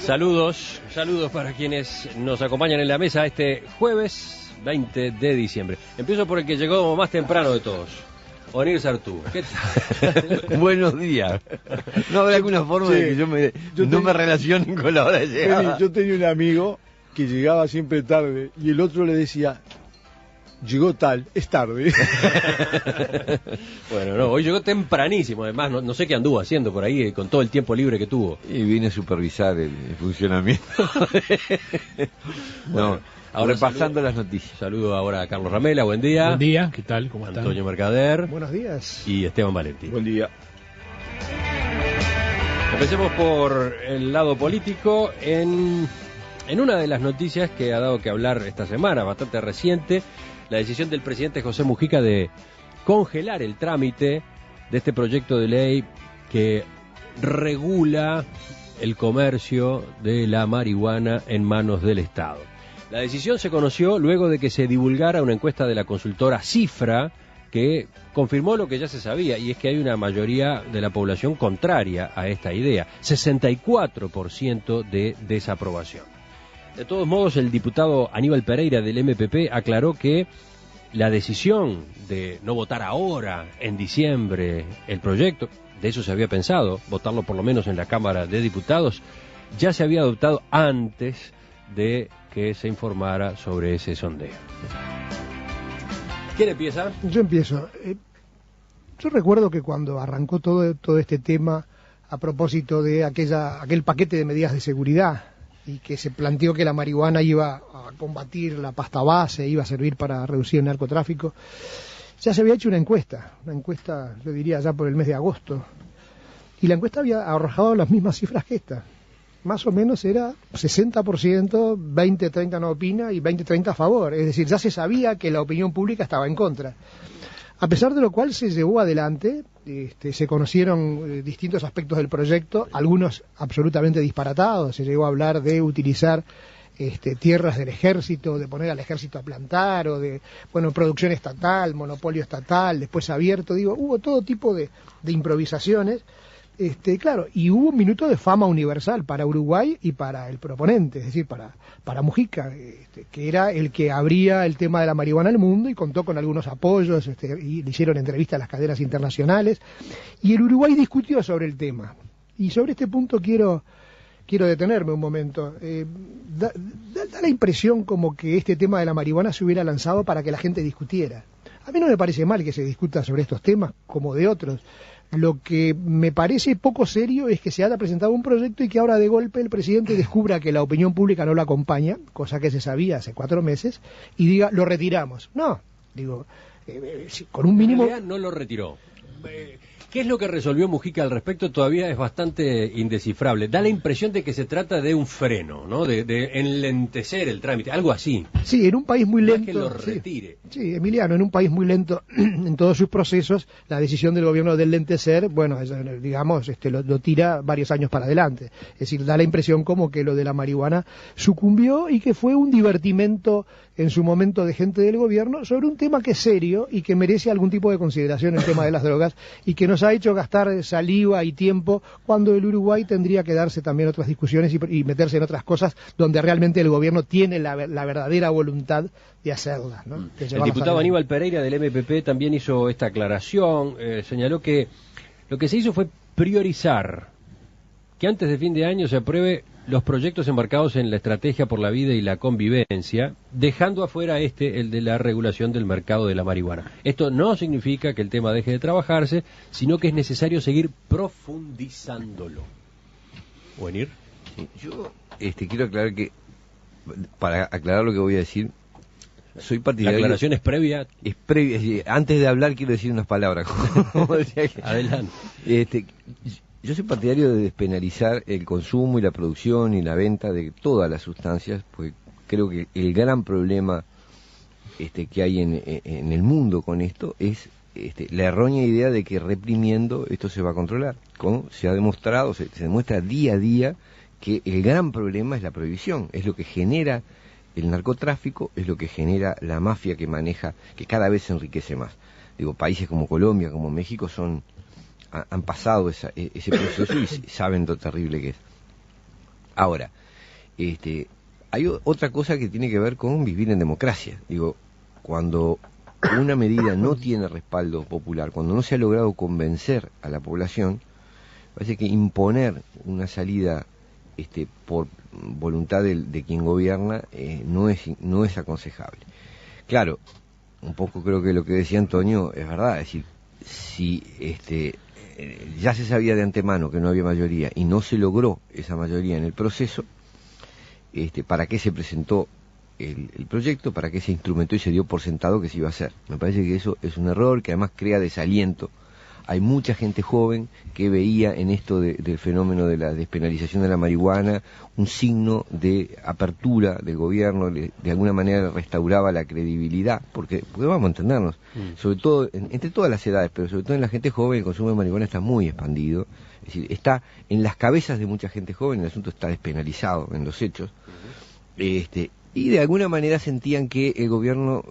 Saludos para quienes nos acompañan en la mesa este jueves 20 de diciembre. Empiezo por el que llegó más temprano de todos, Onir Sartú. ¿Qué tal? Buenos días. ¿No habrá alguna forma de que no me relacionen con la hora de llegada? Yo tenía un amigo que llegaba siempre tarde y el otro le decía: llegó tal, es tarde. Bueno, no, hoy llegó tempranísimo, además no sé qué anduvo haciendo por ahí con todo el tiempo libre que tuvo. Y vine a supervisar el funcionamiento. Bueno, ahora repasando las noticias. Saludo ahora a Carlos Ramela, buen día. Buen día, ¿qué tal? ¿Cómo están? Antonio Mercader. Buenos días. Y Esteban Valenti. Buen día. Empecemos por el lado político. En una de las noticias que ha dado que hablar esta semana, bastante reciente, la decisión del presidente José Mujica de congelar el trámite de este proyecto de ley que regula el comercio de la marihuana en manos del Estado. La decisión se conoció luego de que se divulgara una encuesta de la consultora Cifra que confirmó lo que ya se sabía, y es que hay una mayoría de la población contraria a esta idea, 64% de desaprobación. De todos modos, el diputado Aníbal Pereira del MPP aclaró que la decisión de no votar ahora, en diciembre, el proyecto, de eso se había pensado, votarlo por lo menos en la Cámara de Diputados, ya se había adoptado antes de que se informara sobre ese sondeo. ¿Quién empieza? Yo empiezo. Yo recuerdo que cuando arrancó todo este tema a propósito de aquel paquete de medidas de seguridad, y que se planteó que la marihuana iba a combatir la pasta base, iba a servir para reducir el narcotráfico, ya se había hecho una encuesta, yo diría ya por el mes de agosto, y la encuesta había arrojado las mismas cifras que esta. Más o menos era 60%, 20-30 no opina y 20-30 a favor, es decir, ya se sabía que la opinión pública estaba en contra. A pesar de lo cual se llevó adelante, se conocieron distintos aspectos del proyecto, algunos absolutamente disparatados. Se llegó a hablar de utilizar tierras del ejército, de poner al ejército a plantar, o de, producción estatal, monopolio estatal, después abierto. Hubo todo tipo de improvisaciones. Claro, y hubo un minuto de fama universal para Uruguay y para el proponente, es decir, para Mujica, que era el que abría el tema de la marihuana al mundo y contó con algunos apoyos, y le hicieron entrevistas a las cadenas internacionales, y el Uruguay discutió sobre el tema. Y sobre este punto quiero detenerme un momento. Da la impresión como que este tema de la marihuana se hubiera lanzado para que la gente discutiera. A mí no me parece mal que se discuta sobre estos temas, como de otros. Lo que me parece poco serio es que se haya presentado un proyecto y que ahora de golpe el presidente descubra que la opinión pública no lo acompaña, cosa que se sabía hace 4 meses, y diga, lo retiramos. No, con un mínimo... En realidad no lo retiró. ¿Qué es lo que resolvió Mujica al respecto? Todavía es bastante indescifrable. Da la impresión de que se trata de un freno, ¿no? De enlentecer el trámite, algo así. Sí, en un país muy lento. No es que lo retire. Sí, Emiliano, en un país muy lento en todos sus procesos, la decisión del gobierno de enlentecer, lo tira varios años para adelante. Es decir, da la impresión como que lo de la marihuana sucumbió y que fue un divertimento en su momento de gente del gobierno sobre un tema que es serio y que merece algún tipo de consideración, el tema de las drogas, y que nos ha hecho gastar saliva y tiempo cuando el Uruguay tendría que darse también otras discusiones y meterse en otras cosas donde realmente el gobierno tiene la verdadera voluntad de hacerlas, ¿no? El diputado Aníbal Pereira del MPP también hizo esta aclaración, señaló que lo que se hizo fue priorizar que antes de fin de año se apruebe los proyectos embarcados en la estrategia por la vida y la convivencia, dejando afuera el de la regulación del mercado de la marihuana. Esto no significa que el tema deje de trabajarse, sino que es necesario seguir profundizándolo. ¿Wenir? Yo quiero aclarar que, para aclarar lo que voy a decir, soy partidario... ¿La aclaración es previa? Es previa, sí. Antes de hablar quiero decir unas palabras. Adelante. Yo soy partidario de despenalizar el consumo y la producción y la venta de todas las sustancias, porque creo que el gran problema que hay en el mundo con esto es la errónea idea de que reprimiendo esto se va a controlar. Como se ha demostrado, se demuestra día a día que el gran problema es la prohibición, es lo que genera el narcotráfico, es lo que genera la mafia que maneja, que cada vez se enriquece más. Países como Colombia, como México han pasado ese proceso y saben lo terrible que es. Ahora, hay otra cosa que tiene que ver con vivir en democracia. Digo, cuando una medida no tiene respaldo popular, cuando no se ha logrado convencer a la población, parece que imponer una salida por voluntad de quien gobierna no es aconsejable. Claro, un poco creo que lo que decía Antonio es verdad, es decir, si ya se sabía de antemano que no había mayoría y no se logró esa mayoría en el proceso, ¿para qué se presentó el proyecto? ¿Para qué se instrumentó y se dio por sentado que se iba a hacer? Me parece que eso es un error que además crea desaliento. Hay mucha gente joven que veía en esto del fenómeno de la despenalización de la marihuana un signo de apertura del gobierno, de alguna manera restauraba la credibilidad, porque vamos a entendernos, sobre todo entre todas las edades, pero sobre todo en la gente joven el consumo de marihuana está muy expandido, es decir, está en las cabezas de mucha gente joven, el asunto está despenalizado en los hechos, y de alguna manera sentían que el gobierno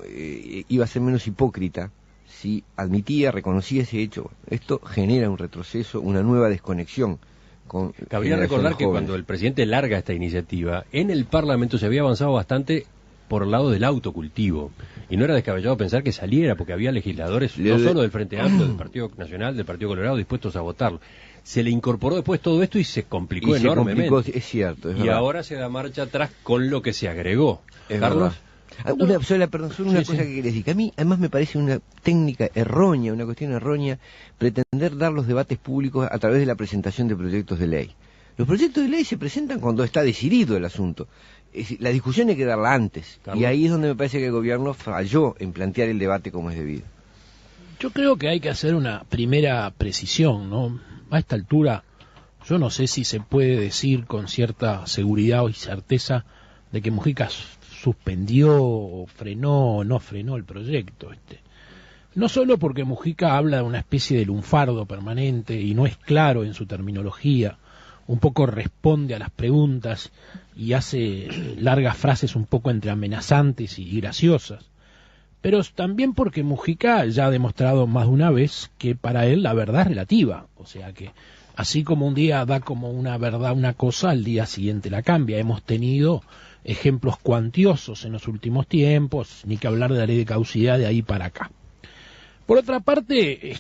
iba a ser menos hipócrita si admitía, reconocía ese hecho. Esto genera un retroceso, una nueva desconexión con... Cabría recordar que cuando el presidente larga esta iniciativa, en el Parlamento se había avanzado bastante por el lado del autocultivo, y no era descabellado pensar que saliera, porque había legisladores, no solo del Frente Amplio, del Partido Nacional, del Partido Colorado, dispuestos a votarlo. Se le incorporó después todo esto y se complicó enormemente. Es cierto, es y verdad. Ahora se da marcha atrás con lo que se agregó. Carlos. Una cosa que quería decir, que a mí además me parece una técnica errónea, una cuestión errónea, pretender dar los debates públicos a través de la presentación de proyectos de ley. Los proyectos de ley se presentan cuando está decidido el asunto. Es decir, la discusión hay que darla antes, Carlos. Y ahí es donde me parece que el gobierno falló en plantear el debate como es debido. Yo creo que hay que hacer una primera precisión, ¿no? A esta altura, yo no sé si se puede decir con cierta seguridad y certeza de que Mujica suspendió o frenó o no frenó el proyecto. No solo porque Mujica habla de una especie de lunfardo permanente y no es claro en su terminología, un poco responde a las preguntas y hace largas frases un poco entre amenazantes y graciosas, pero también porque Mujica ya ha demostrado más de una vez que para él la verdad es relativa, o sea que así como un día da como una verdad una cosa, al día siguiente la cambia. Hemos tenido ejemplos cuantiosos en los últimos tiempos, ni que hablar de la ley de caducidad de ahí para acá. Por otra parte,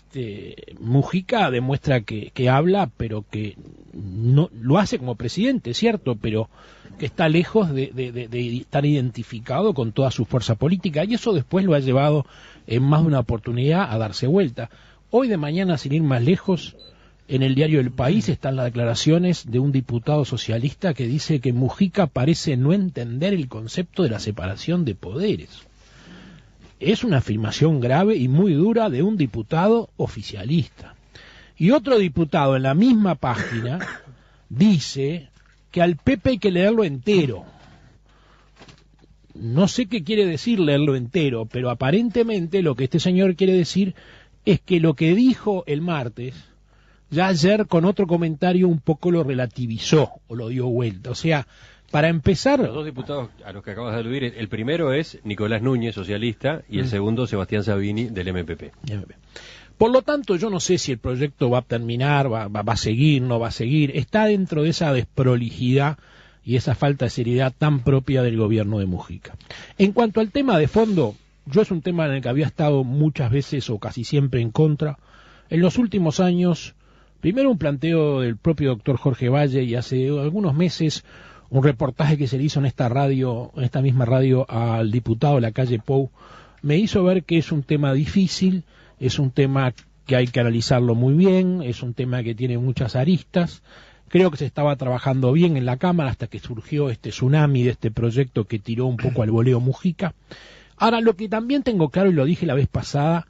Mujica demuestra que habla, pero que no lo hace como presidente, cierto, pero que está lejos de estar identificado con toda su fuerza política, y eso después lo ha llevado en más de una oportunidad a darse vuelta. Hoy de mañana, sin ir más lejos, en el diario El País están las declaraciones de un diputado socialista que dice que Mujica parece no entender el concepto de la separación de poderes. Es una afirmación grave y muy dura de un diputado oficialista. Y otro diputado en la misma página dice que al Pepe hay que leerlo entero. No sé qué quiere decir leerlo entero, pero aparentemente lo que este señor quiere decir es que lo que dijo el martes, ya ayer con otro comentario un poco lo relativizó o lo dio vuelta. O sea, para empezar... Los dos diputados a los que acabas de aludir, el primero es Nicolás Núñez, socialista, y el segundo Sebastián Sabini, del MPP. Por lo tanto, yo no sé si el proyecto va a terminar, va a seguir, no va a seguir. Está dentro de esa desprolijidad y esa falta de seriedad tan propia del gobierno de Mujica. En cuanto al tema de fondo, yo es un tema en el que había estado muchas veces o casi siempre en contra. En los últimos años, primero un planteo del propio doctor Jorge Valle, y hace algunos meses un reportaje que se le hizo en esta misma radio al diputado Lacalle Pou, me hizo ver que es un tema difícil, es un tema que hay que analizarlo muy bien, es un tema que tiene muchas aristas. Creo que se estaba trabajando bien en la Cámara hasta que surgió este tsunami de este proyecto que tiró un poco al voleo Mujica. Ahora, lo que también tengo claro, y lo dije la vez pasada,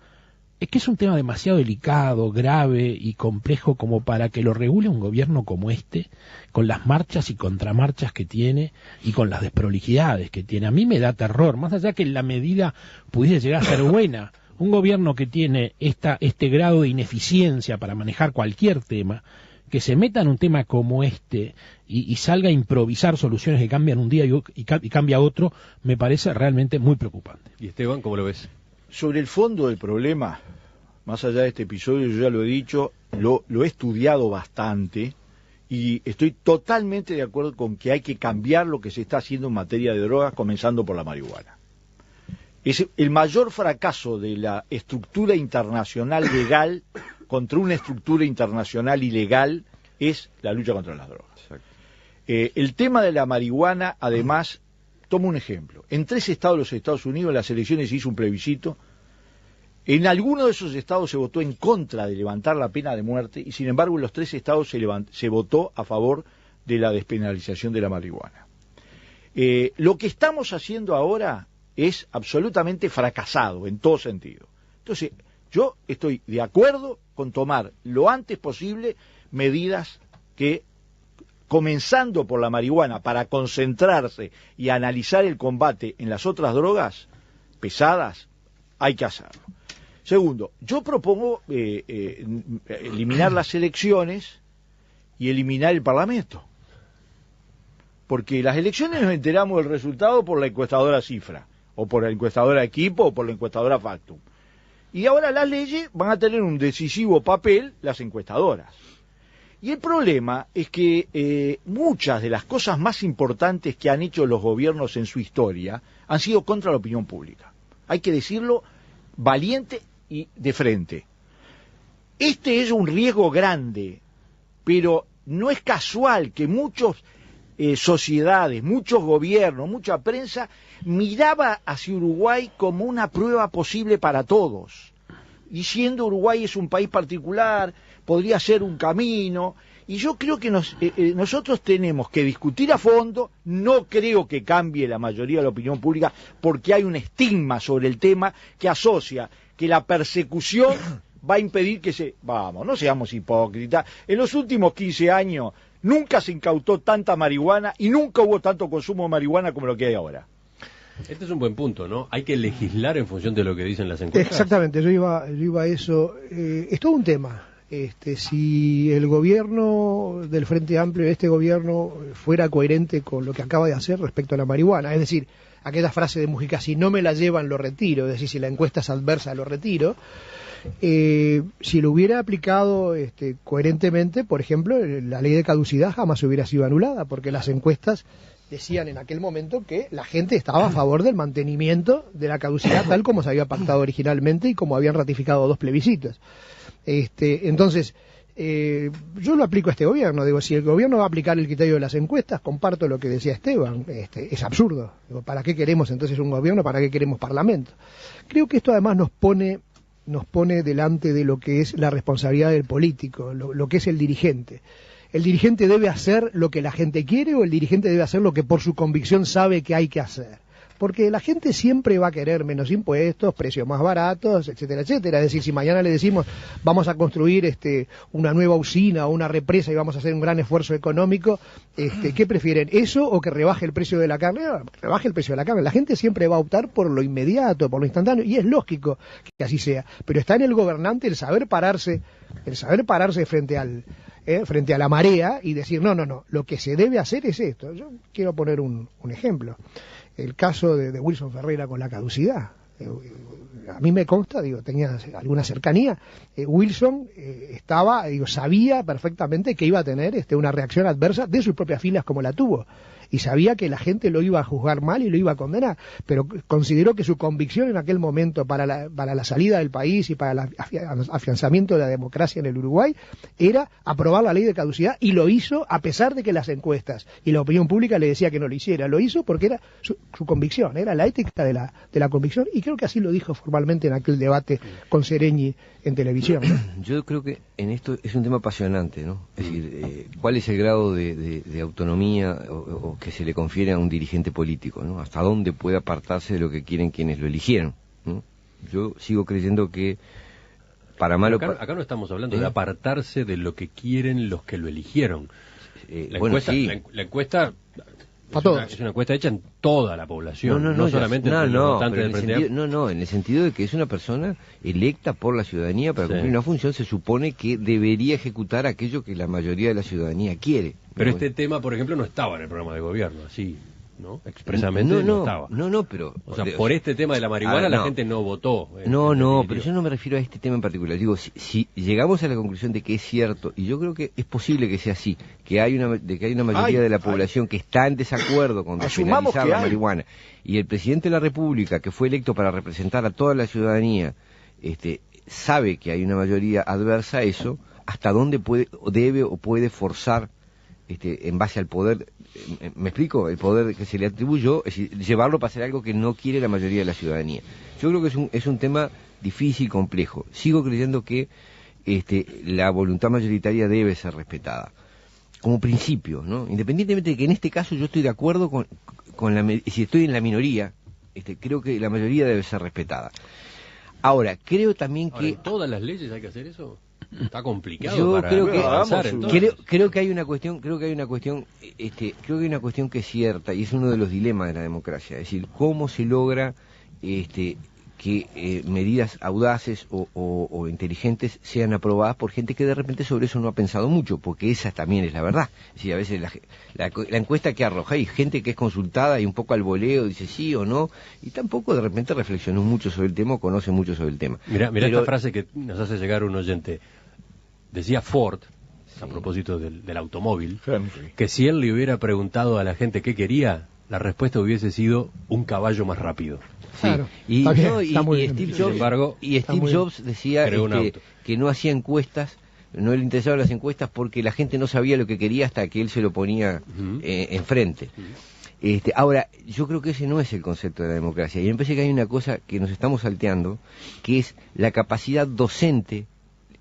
es que es un tema demasiado delicado, grave y complejo como para que lo regule un gobierno como este, con las marchas y contramarchas que tiene y con las desprolijidades que tiene. A mí me da terror, más allá que la medida pudiese llegar a ser buena. Un gobierno que tiene este grado de ineficiencia para manejar cualquier tema, que se meta en un tema como este y salga a improvisar soluciones que cambian un día y cambia otro, me parece realmente muy preocupante. ¿Y Esteban, cómo lo ves? Sobre el fondo del problema, más allá de este episodio, yo ya lo he dicho, lo he estudiado bastante y estoy totalmente de acuerdo con que hay que cambiar lo que se está haciendo en materia de drogas, comenzando por la marihuana. Es el mayor fracaso de la estructura internacional legal contra una estructura internacional ilegal es la lucha contra las drogas. El tema de la marihuana, además, tomo un ejemplo. En 3 estados de los Estados Unidos, en las elecciones se hizo un plebiscito. En alguno de esos estados se votó en contra de levantar la pena de muerte y, sin embargo, en los 3 estados se votó a favor de la despenalización de la marihuana. Lo que estamos haciendo ahora es absolutamente fracasado en todo sentido. Entonces, yo estoy de acuerdo con tomar lo antes posible medidas que, comenzando por la marihuana, para concentrarse y analizar el combate en las otras drogas pesadas, hay que hacerlo. Segundo, yo propongo eliminar las elecciones y eliminar el Parlamento. Porque las elecciones nos enteramos del resultado por la encuestadora Cifra, o por la encuestadora Equipo, o por la encuestadora Factum. Y ahora las leyes van a tener un decisivo papel las encuestadoras. Y el problema es que muchas de las cosas más importantes que han hecho los gobiernos en su historia han sido contra la opinión pública. Hay que decirlo valiente y de frente. Este es un riesgo grande, pero no es casual que muchas sociedades, muchos gobiernos, mucha prensa miraba hacia Uruguay como una prueba posible para todos, diciendo Uruguay es un país particular, podría ser un camino, y yo creo que nosotros tenemos que discutir a fondo. No creo que cambie la mayoría de la opinión pública, porque hay un estigma sobre el tema que asocia que la persecución va a impedir que Vamos, no seamos hipócritas. En los últimos 15 años nunca se incautó tanta marihuana y nunca hubo tanto consumo de marihuana como lo que hay ahora. Este es un buen punto, ¿no? Hay que legislar en función de lo que dicen las encuestas. Exactamente, yo iba a eso. Es todo un tema. Si el gobierno del Frente Amplio, este gobierno, fuera coherente con lo que acaba de hacer respecto a la marihuana, es decir, aquella frase de Mujica, si no me la llevan lo retiro, es decir, si la encuesta es adversa lo retiro, si lo hubiera aplicado coherentemente, por ejemplo, la ley de caducidad jamás hubiera sido anulada, porque las encuestas decían en aquel momento que la gente estaba a favor del mantenimiento de la caducidad tal como se había pactado originalmente y como habían ratificado 2 plebiscitos. Entonces, yo lo aplico a este gobierno. Digo, si el gobierno va a aplicar el criterio de las encuestas, comparto lo que decía Esteban, es absurdo. Digo, ¿para qué queremos entonces un gobierno? ¿Para qué queremos parlamento? Creo que esto además nos pone delante de lo que es la responsabilidad del político, lo que es el dirigente. ¿El dirigente debe hacer lo que la gente quiere o el dirigente debe hacer lo que por su convicción sabe que hay que hacer? Porque la gente siempre va a querer menos impuestos, precios más baratos, etcétera, etcétera. Es decir, si mañana le decimos vamos a construir una nueva usina o una represa y vamos a hacer un gran esfuerzo económico, ¿qué prefieren? ¿Eso o que rebaje el precio de la carne? No, rebaje el precio de la carne. La gente siempre va a optar por lo inmediato, por lo instantáneo, y es lógico que así sea. Pero está en el gobernante el saber pararse frente a la marea y decir, no, lo que se debe hacer es esto. Yo quiero poner un ejemplo. El caso de Wilson Ferreira con la caducidad. A mí me consta, tenía alguna cercanía. Wilson sabía perfectamente que iba a tener una reacción adversa de sus propias filas como la tuvo. Y sabía que la gente lo iba a juzgar mal y lo iba a condenar, pero consideró que su convicción en aquel momento para la salida del país y para el afianzamiento de la democracia en el Uruguay era aprobar la ley de caducidad, y lo hizo a pesar de que las encuestas y la opinión pública le decía que no lo hiciera. Lo hizo porque era su convicción, era la ética de la convicción, y creo que así lo dijo formalmente en aquel debate con Sereñi en televisión, ¿no? Yo creo que en esto es un tema apasionante, ¿no? Es decir, ¿cuál es el grado de autonomía o que se le confiere a un dirigente político, ¿no? Hasta dónde puede apartarse de lo que quieren quienes lo eligieron, ¿no? Yo sigo creyendo que para malo... Acá no estamos hablando de apartarse de lo que quieren los que lo eligieron. La encuesta es una encuesta hecha en toda la población, no solamente en los votantes del Frente Amplio. En el sentido de que es una persona electa por la ciudadanía para cumplir una función. Se supone que debería ejecutar aquello que la mayoría de la ciudadanía quiere. Pero este tema, por ejemplo, no estaba en el programa de gobierno, así. ¿no? Expresamente no estaba. No, pero... O sea, por este tema de la marihuana la gente no votó. Pero yo no me refiero a este tema en particular. Digo, si llegamos a la conclusión de que es cierto, y yo creo que es posible que sea así, que hay una mayoría de la población que está en desacuerdo con despenalizar la marihuana, y el presidente de la República, que fue electo para representar a toda la ciudadanía, sabe que hay una mayoría adversa a eso, hasta dónde debe o puede forzar en base al poder, ¿me explico? El poder que se le atribuyó, es decir, llevarlo para hacer algo que no quiere la mayoría de la ciudadanía. Yo creo que es un tema difícil, complejo. Sigo creyendo que la voluntad mayoritaria debe ser respetada, como principio, ¿no? Independientemente de que en este caso yo estoy de acuerdo si estoy en la minoría, creo que la mayoría debe ser respetada. Ahora, creo también que... ¿En todas las leyes hay que hacer eso? Está complicado. Yo para creo que avanzar, creo que hay una cuestión, creo que hay una cuestión que es cierta, y es uno de los dilemas de la democracia, es decir, cómo se logra que medidas audaces o inteligentes sean aprobadas por gente que de repente sobre eso no ha pensado mucho, porque esa también es la verdad. Es decir, a veces la encuesta que arroja, hay gente que es consultada y un poco al voleo dice sí o no, y tampoco de repente reflexionó mucho sobre el tema o conoce mucho sobre el tema. Mira esta frase que nos hace llegar un oyente. Decía Ford, a propósito del automóvil, Henry, que si él le hubiera preguntado a la gente qué quería, la respuesta hubiese sido un caballo más rápido. Sí. Claro, Y Steve Jobs decía que no hacía encuestas, no le interesaban las encuestas porque la gente no sabía lo que quería hasta que él se lo ponía enfrente. Ahora, yo creo que ese no es el concepto de la democracia, y me parece que hay una cosa que nos estamos salteando, que es la capacidad docente,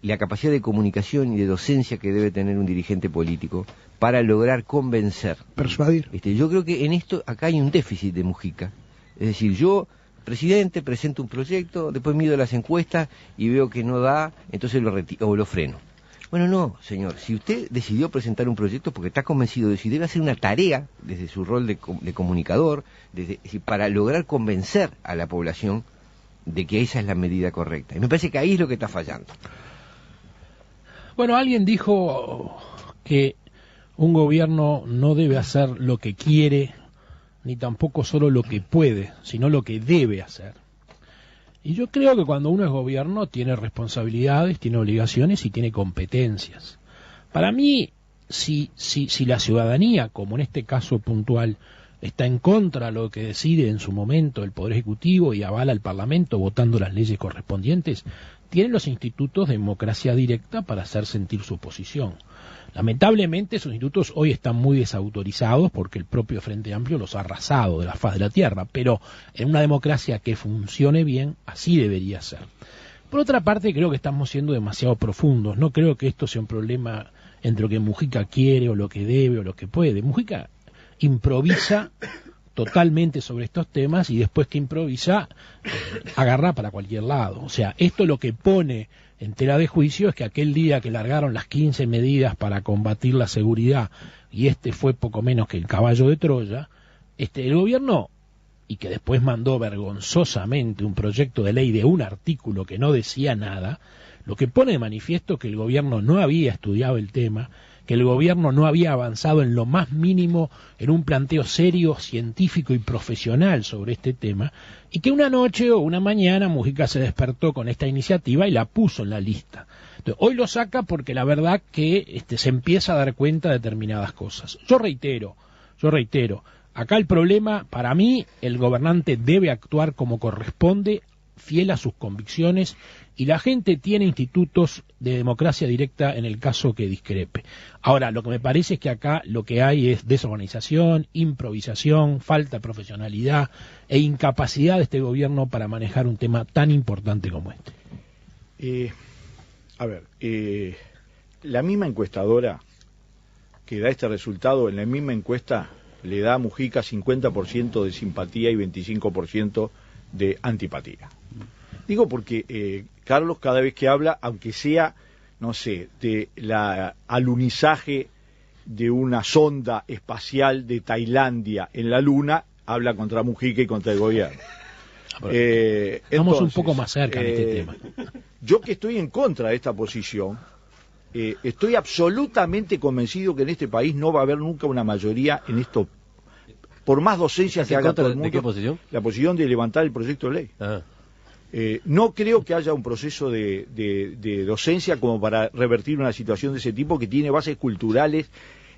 la capacidad de comunicación y de docencia que debe tener un dirigente político para lograr convencer. Persuadir. Yo creo que en esto, acá hay un déficit de Mujica. Es decir, yo, presidente, presento un proyecto, después mido las encuestas y veo que no da, entonces lo freno. Bueno, no, señor, si usted decidió presentar un proyecto porque está convencido de si debe hacer una tarea desde su rol de comunicador, para lograr convencer a la población de que esa es la medida correcta. Y me parece que ahí es lo que está fallando. Bueno, alguien dijo que un gobierno no debe hacer lo que quiere, ni tampoco solo lo que puede, sino lo que debe hacer. Y yo creo que cuando uno es gobierno tiene responsabilidades, tiene obligaciones y tiene competencias. Para mí, si la ciudadanía, como en este caso puntual, está en contra de lo que decide en su momento el Poder Ejecutivo y avala al Parlamento votando las leyes correspondientes, tienen los institutos de democracia directa para hacer sentir su posición. Lamentablemente esos institutos hoy están muy desautorizados porque el propio Frente Amplio los ha arrasado de la faz de la tierra, pero en una democracia que funcione bien, así debería ser. Por otra parte, creo que estamos siendo demasiado profundos. No creo que esto sea un problema entre lo que Mujica quiere o lo que debe o lo que puede. Mujica improvisa totalmente sobre estos temas y después que improvisa agarra para cualquier lado. O sea, esto lo que pone en tela de juicio es que aquel día que largaron las 15 medidas para combatir la seguridad y fue poco menos que el caballo de Troya, el gobierno, y que después mandó vergonzosamente un proyecto de ley de un artículo que no decía nada, lo que pone de manifiesto que el gobierno no había estudiado el tema, que el gobierno no había avanzado en lo más mínimo en un planteo serio, científico y profesional sobre este tema, y que una noche o una mañana Mujica se despertó con esta iniciativa y la puso en la lista. Entonces, hoy lo saca porque la verdad que se empieza a dar cuenta de determinadas cosas. Yo reitero, acá el problema, para mí, el gobernante debe actuar como corresponde, fiel a sus convicciones, y la gente tiene institutos de democracia directa en el caso que discrepe. Ahora, lo que me parece es que acá lo que hay es desorganización, improvisación, falta de profesionalidad e incapacidad de este gobierno para manejar un tema tan importante como este. La misma encuestadora que da este resultado, en la misma encuesta le da a Mujica 50% de simpatía y 25% de antipatía. Digo porque Carlos cada vez que habla, aunque sea, no sé, de la alunizaje de una sonda espacial de Tailandia en la Luna, habla contra Mujica y contra el gobierno. Estamos un poco más cerca de este tema. Yo que estoy en contra de esta posición, estoy absolutamente convencido que en este país no va a haber nunca una mayoría en esto por más docencia que haga todo el mundo. ¿De qué posición? La posición de levantar el proyecto de ley. Ah. No creo que haya un proceso de docencia como para revertir una situación de ese tipo que tiene bases culturales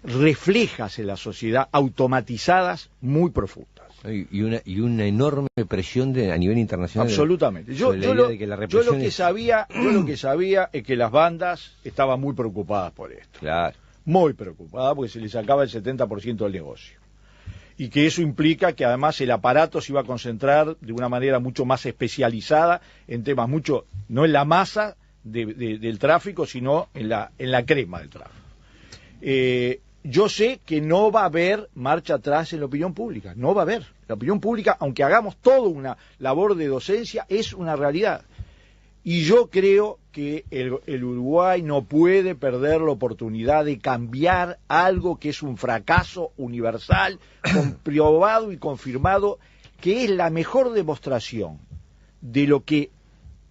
reflejas en la sociedad, automatizadas, muy profundas. Y una enorme presión a nivel internacional. Absolutamente. Yo lo que sabía es que las bandas estaban muy preocupadas por esto. Claro. Muy preocupadas porque se les sacaba el 70% del negocio. Y que eso implica que además el aparato se iba a concentrar de una manera mucho más especializada en temas no en la masa del tráfico, sino en la crema del tráfico. Yo sé que no va a haber marcha atrás en la opinión pública, no va a haber. La opinión pública, aunque hagamos toda una labor de docencia, es una realidad. Y yo creo que el Uruguay no puede perder la oportunidad de cambiar algo que es un fracaso universal, comprobado y confirmado, que es la mejor demostración de lo que,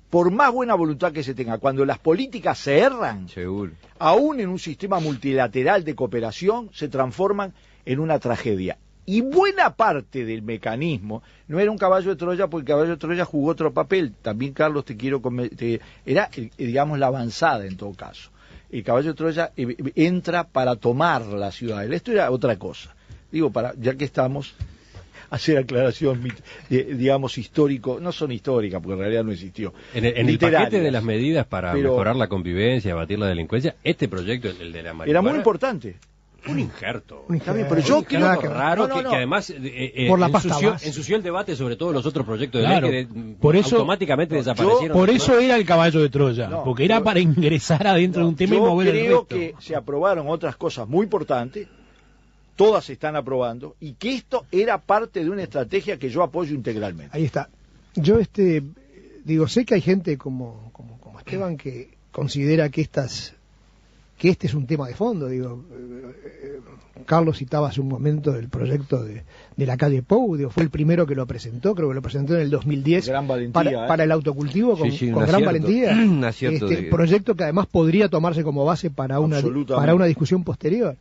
por más buena voluntad que se tenga, cuando las políticas se erran, seguro, aún en un sistema multilateral de cooperación, se transforman en una tragedia. Y buena parte del mecanismo no era un caballo de Troya, porque el caballo de Troya jugó otro papel. También, Carlos, era, digamos, la avanzada en todo caso. El caballo de Troya entra para tomar la ciudad. Esto era otra cosa. Digo, ya que estamos, hacer aclaración, digamos, histórico, no son históricas, porque en realidad no existió. En el paquete de las medidas para mejorar la convivencia, abatir la delincuencia, este proyecto, el de la marihuana, era muy importante. Un injerto. Pero yo creo que raro que además por la ensució el debate sobre todos los otros proyectos de ley que por eso, automáticamente desaparecieron. Por eso era el caballo de Troya, porque era para ingresar adentro de un tema y mover el resto. Yo creo que se aprobaron otras cosas muy importantes, todas se están aprobando, y que esto era parte de una estrategia que yo apoyo integralmente. Ahí está. Yo digo, sé que hay gente como Esteban que considera que este es un tema de fondo. Digo, Carlos citaba hace un momento el proyecto de la calle Pou, fue el primero que lo presentó, creo que lo presentó en el 2010 gran valentía, para el autocultivo con gran valentía. Proyecto que además podría tomarse como base para una discusión posterior.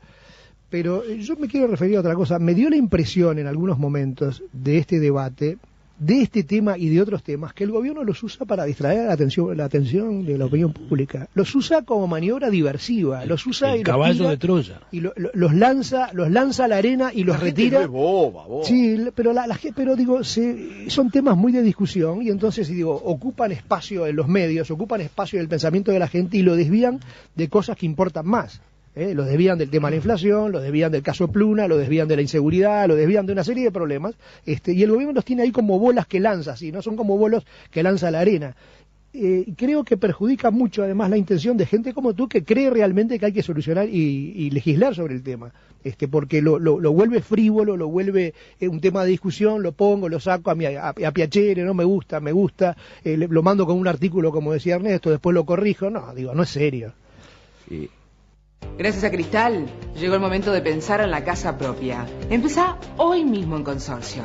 Pero yo me quiero referir a otra cosa. Me dio la impresión en algunos momentos de este debate, de este tema y de otros temas, que el gobierno los usa para distraer la atención de la opinión pública. Los usa como maniobra diversiva, los usa el caballo de Troya. Y los lanza a la arena y los retira. Es boba. Sí, pero digo, son temas muy de discusión y entonces digo, ocupan espacio en los medios, ocupan espacio en el pensamiento de la gente y lo desvían de cosas que importan más. Lo desvían del tema de la inflación, lo desvían del caso Pluna, lo desvían de la inseguridad, lo desvían de una serie de problemas, y el gobierno los tiene ahí como bolas que lanza, ¿sí? No son como bolos que lanza a la arena. Creo que perjudica mucho además la intención de gente como tú que cree realmente que hay que solucionar y legislar sobre el tema, porque lo vuelve frívolo, lo vuelve un tema de discusión, lo pongo, lo saco a piacere, no me gusta, lo mando con un artículo como decía Ernesto, después lo corrijo, no es serio. Sí. Gracias a Cristal, llegó el momento de pensar en la casa propia. Empezá hoy mismo en Consorcio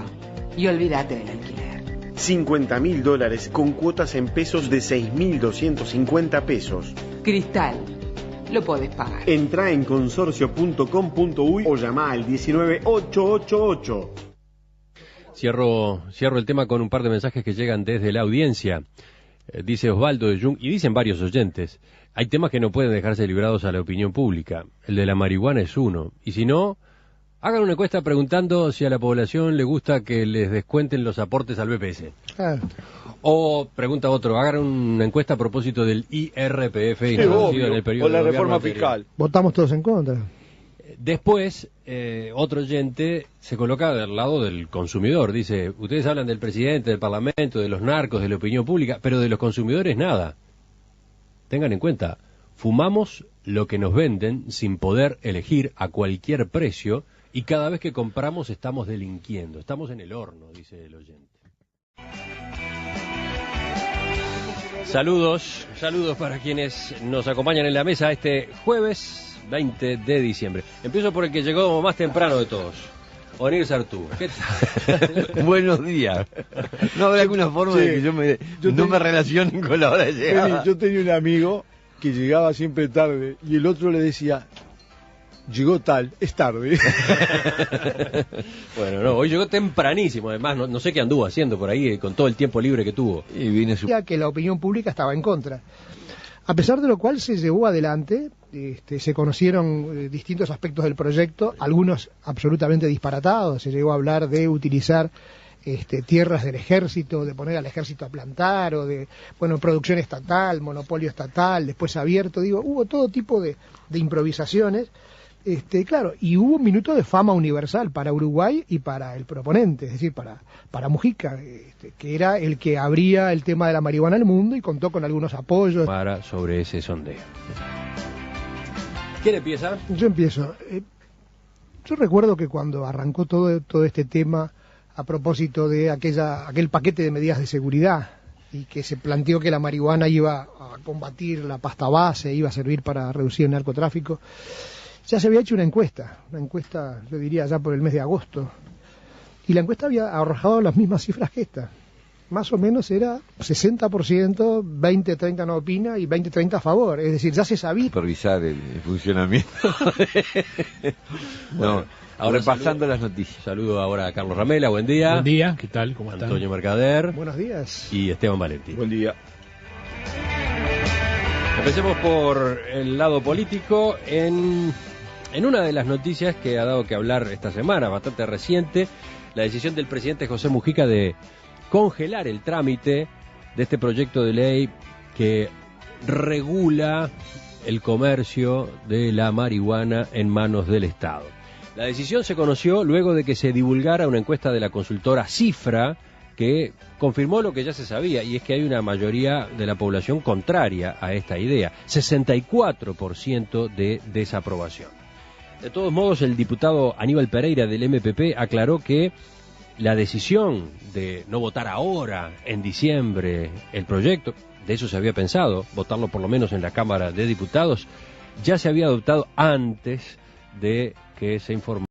y olvídate del alquiler. $50.000 con cuotas en pesos de 6.250 pesos. Cristal, lo podés pagar. Entrá en consorcio.com.uy o llama al 19888. Cierro el tema con un par de mensajes que llegan desde la audiencia. Dice Osvaldo de Jung, y dicen varios oyentes, hay temas que no pueden dejarse librados a la opinión pública. El de la marihuana es uno. Y si no, hagan una encuesta preguntando si a la población le gusta que les descuenten los aportes al BPS. O, pregunta otro, hagan una encuesta a propósito del IRPF introducido en el periodo o la de reforma anterior. fiscal. Votamos todos en contra. Después, otro oyente se coloca del lado del consumidor. Dice, ustedes hablan del presidente, del parlamento, de los narcos, de la opinión pública, pero de los consumidores nada. Tengan en cuenta, fumamos lo que nos venden sin poder elegir a cualquier precio y cada vez que compramos estamos delinquiendo. Estamos en el horno, dice el oyente. Saludos para quienes nos acompañan en la mesa este jueves 20 de diciembre. Empiezo por el que llegó más temprano de todos. Onir Sartú. ¿Qué tal? Buenos días. ¿No habrá alguna forma de que no me relacionen con la hora de llegar? Yo tenía un amigo que llegaba siempre tarde y el otro le decía, llegó es tarde. Bueno, no, hoy llegó tempranísimo, además, no sé qué anduvo haciendo por ahí con todo el tiempo libre que tuvo. Y viene que la opinión pública estaba en contra. A pesar de lo cual se llevó adelante, se conocieron distintos aspectos del proyecto, algunos absolutamente disparatados. Se llegó a hablar de utilizar tierras del ejército, de poner al ejército a plantar, o de, producción estatal, monopolio estatal, después abierto, hubo todo tipo de improvisaciones, claro, y hubo un minuto de fama universal para Uruguay y para el proponente, es decir, para Mujica, que era el que abría el tema de la marihuana al mundo y contó con algunos apoyos. Sobre ese sondeo. ¿Quién empieza? Yo empiezo. Yo recuerdo que cuando arrancó todo este tema, a propósito de aquel paquete de medidas de seguridad, y que se planteó que la marihuana iba a combatir la pasta base, iba a servir para reducir el narcotráfico, ya se había hecho una encuesta, yo diría ya por el mes de agosto, y la encuesta había arrojado las mismas cifras que esta. Más o menos era 60%, 20-30 no opina y 20-30 a favor, es decir, ya se sabía. Supervisar el funcionamiento. Bueno, ahora repasando las noticias. Saludo ahora a Carlos Ramela, buen día. Buen día, ¿qué tal? ¿Cómo están? Antonio Mercader. Buenos días. Y Esteban Valentín. Buen día. Empecemos por el lado político. En una de las noticias que ha dado que hablar esta semana, bastante reciente, la decisión del presidente José Mujica de congelar el trámite de este proyecto de ley que regula el comercio de la marihuana en manos del Estado. La decisión se conoció luego de que se divulgara una encuesta de la consultora Cifra que confirmó lo que ya se sabía, y es que hay una mayoría de la población contraria a esta idea, 64% de desaprobación. De todos modos, el diputado Aníbal Pereira del MPP aclaró que la decisión de no votar ahora, en diciembre, el proyecto, de eso se había pensado, votarlo por lo menos en la Cámara de Diputados, ya se había adoptado antes de que se informara